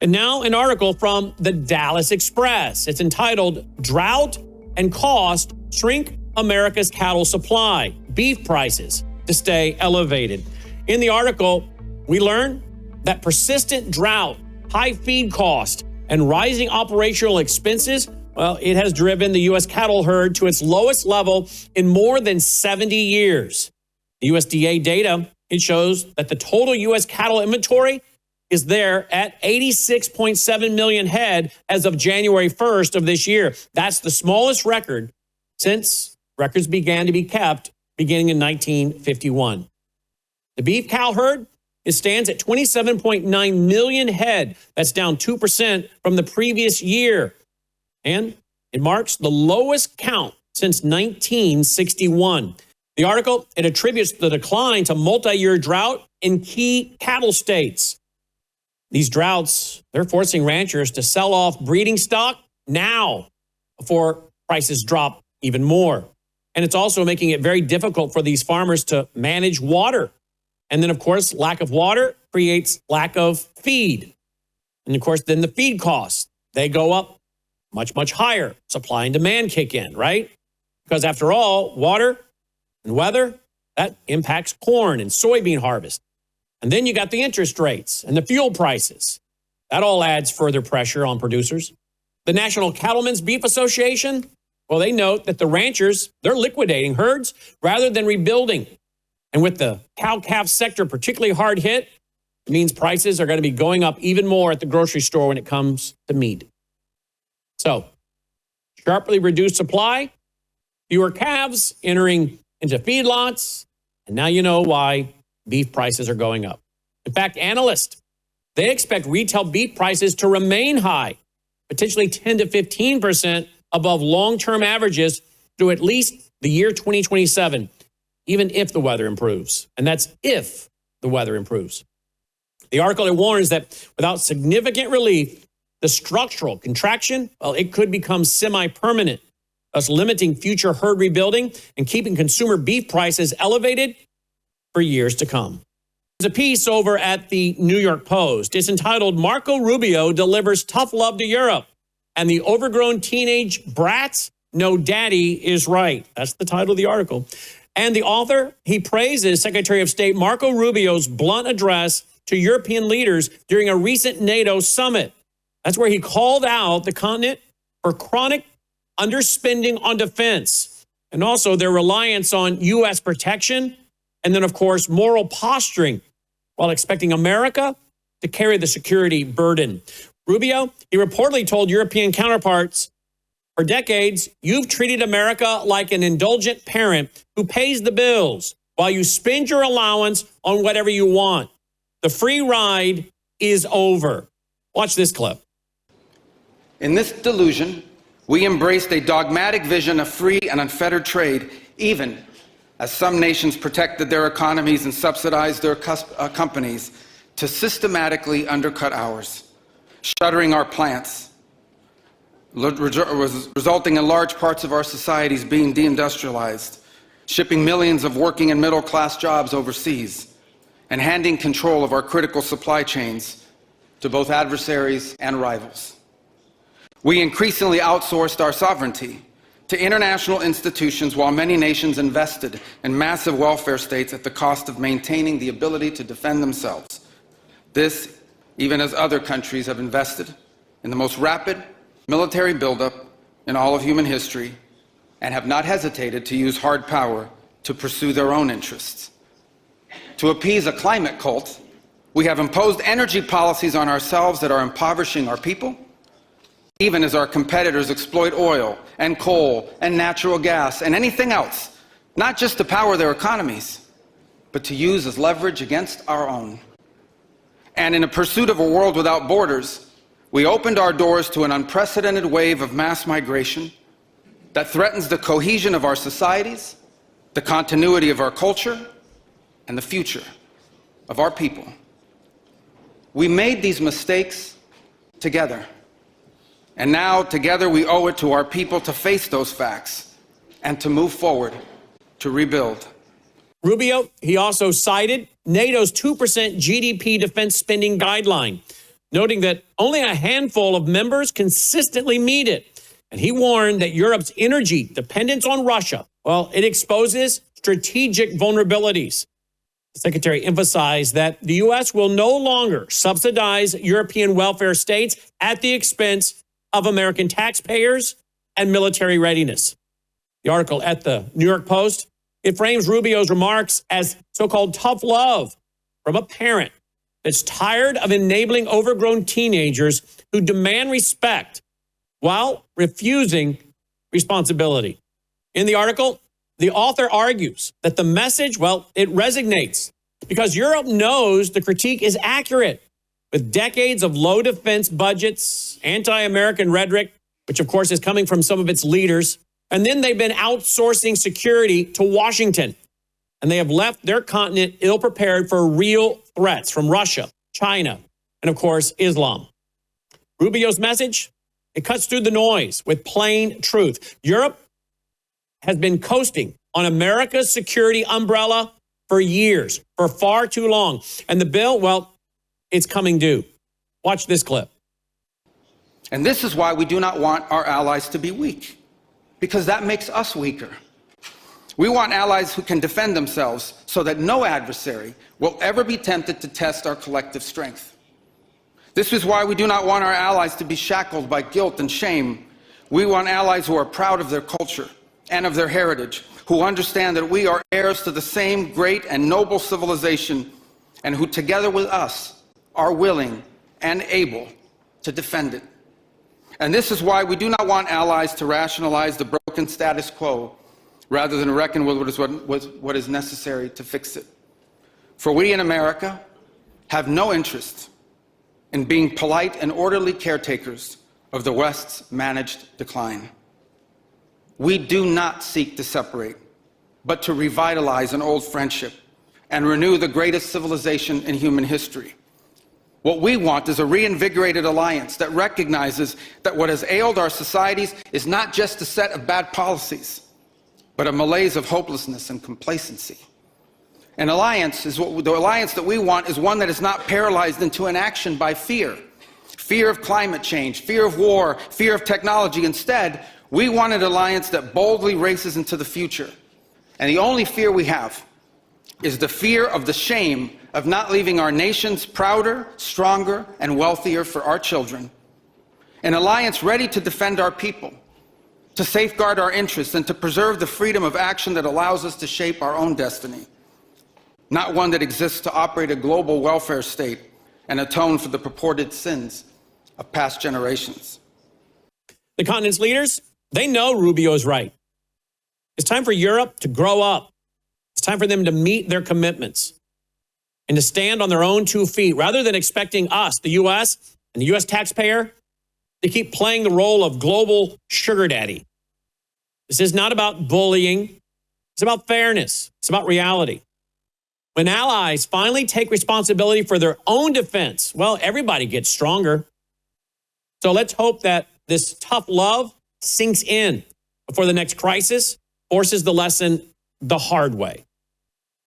And now an article from the Dallas Express. It's entitled, Drought and Cost Shrink America's Cattle Supply, Beef Prices to Stay Elevated. In the article, we learn that persistent drought, high feed cost, and rising operational expenses, well, it has driven the U.S. cattle herd to its lowest level in more than 70 years. The USDA data, it shows that the total U.S. cattle inventory is there at 86.7 million head as of January 1st of this year. That's the smallest record since records began to be kept beginning in 1951. The beef cow herd, it stands at 27.9 million head. That's down 2% from the previous year. And it marks the lowest count since 1961. The article, it attributes the decline to multi-year drought in key cattle states. These droughts, they're forcing ranchers to sell off breeding stock now before prices drop even more. And it's also making it very difficult for these farmers to manage water. And then, of course, lack of water creates lack of feed. And, of course, then the feed costs, they go up much, much higher. Supply and demand kick in, right? Because after all, water and weather, that impacts corn and soybean harvest. And then you got the interest rates and the fuel prices. That all adds further pressure on producers. The National Cattlemen's Beef Association, well, they note that the ranchers, they're liquidating herds rather than rebuilding. And with the cow-calf sector particularly hard hit, it means prices are going to be going up even more at the grocery store when it comes to meat. So, sharply reduced supply, fewer calves entering into feedlots, and now you know why beef prices are going up. In fact, analysts, they expect retail beef prices to remain high, potentially 10 to 15% above long-term averages through at least the year 2027, even if the weather improves. And that's if the weather improves. The article, it warns that without significant relief, the structural contraction, well, it could become semi-permanent, thus limiting future herd rebuilding and keeping consumer beef prices elevated for years to come. There's a piece over at the New York Post. It's entitled, Marco Rubio Delivers Tough Love to Europe, and the Overgrown Teenage Brats Know Daddy is Right. That's the title of the article. And the author, he praises Secretary of State Marco Rubio's blunt address to European leaders during a recent NATO summit. That's where he called out the continent for chronic underspending on defense and also their reliance on U.S. protection. And then, of course, moral posturing while expecting America to carry the security burden. Rubio, he reportedly told European counterparts, for decades, you've treated America like an indulgent parent who pays the bills while you spend your allowance on whatever you want. The free ride is over. Watch this clip. In this delusion, we embraced a dogmatic vision of free and unfettered trade, even as some nations protected their economies and subsidized their companies to systematically undercut ours, shuttering our plants, resulting in large parts of our societies being deindustrialized, shipping millions of working and middle-class jobs overseas, and handing control of our critical supply chains to both adversaries and rivals. We increasingly outsourced our sovereignty to international institutions while many nations invested in massive welfare states at the cost of maintaining the ability to defend themselves. This, even as other countries have invested in the most rapid military buildup in all of human history and have not hesitated to use hard power to pursue their own interests. To appease a climate cult, we have imposed energy policies on ourselves that are impoverishing our people, even as our competitors exploit oil and coal and natural gas and anything else, not just to power their economies, but to use as leverage against our own. And in a pursuit of a world without borders, we opened our doors to an unprecedented wave of mass migration that threatens the cohesion of our societies, the continuity of our culture, and the future of our people. We made these mistakes together. And now, together, we owe it to our people to face those facts and to move forward to rebuild. Rubio, he also cited NATO's 2% GDP defense spending guideline, noting that only a handful of members consistently meet it. And he warned that Europe's energy dependence on Russia, well, it exposes strategic vulnerabilities. The secretary emphasized that the U.S. will no longer subsidize European welfare states at the expense of American taxpayers and military readiness. The article at the New York Post, it frames Rubio's remarks as so-called tough love from a parent that's tired of enabling overgrown teenagers who demand respect while refusing responsibility. In the article, the author argues that the message, well, it resonates because Europe knows the critique is accurate. With decades of low defense budgets, anti-American rhetoric, which of course is coming from some of its leaders, and then they've been outsourcing security to Washington. And they have left their continent ill-prepared for real threats from Russia, China, and of course, Islam. Rubio's message, it cuts through the noise with plain truth. Europe has been coasting on America's security umbrella for years, for far too long. And the bill, well, it's coming due. Watch this clip. And this is why we do not want our allies to be weak, because that makes us weaker. We want allies who can defend themselves so that no adversary will ever be tempted to test our collective strength. This is why we do not want our allies to be shackled by guilt and shame. We want allies who are proud of their culture and of their heritage, who understand that we are heirs to the same great and noble civilization, and who together with us are willing and able to defend it. And this is why we do not want allies to rationalize the broken status quo rather than reckon with what is necessary to fix it. For we in America have no interest in being polite and orderly caretakers of the West's managed decline. We do not seek to separate, but to revitalize an old friendship and renew the greatest civilization in human history. What we want is a reinvigorated alliance that recognizes that what has ailed our societies is not just a set of bad policies, but a malaise of hopelessness and complacency. An alliance is the alliance that we want is one that is not paralyzed into inaction by fear. Fear of climate change, fear of war, fear of technology. Instead, we want an alliance that boldly races into the future. And the only fear we have is the fear of the shame of not leaving our nations prouder, stronger, and wealthier for our children. An alliance ready to defend our people, to safeguard our interests, and to preserve the freedom of action that allows us to shape our own destiny. Not one that exists to operate a global welfare state and atone for the purported sins of past generations. The continent's leaders, they know Rubio's right. It's time for Europe to grow up. It's time for them to meet their commitments and to stand on their own 2 feet rather than expecting us, the U.S. and the U.S. taxpayer, to keep playing the role of global sugar daddy. This is not about bullying. It's about fairness. It's about reality. When allies finally take responsibility for their own defense, well, everybody gets stronger. So let's hope that this tough love sinks in before the next crisis forces the lesson the hard way.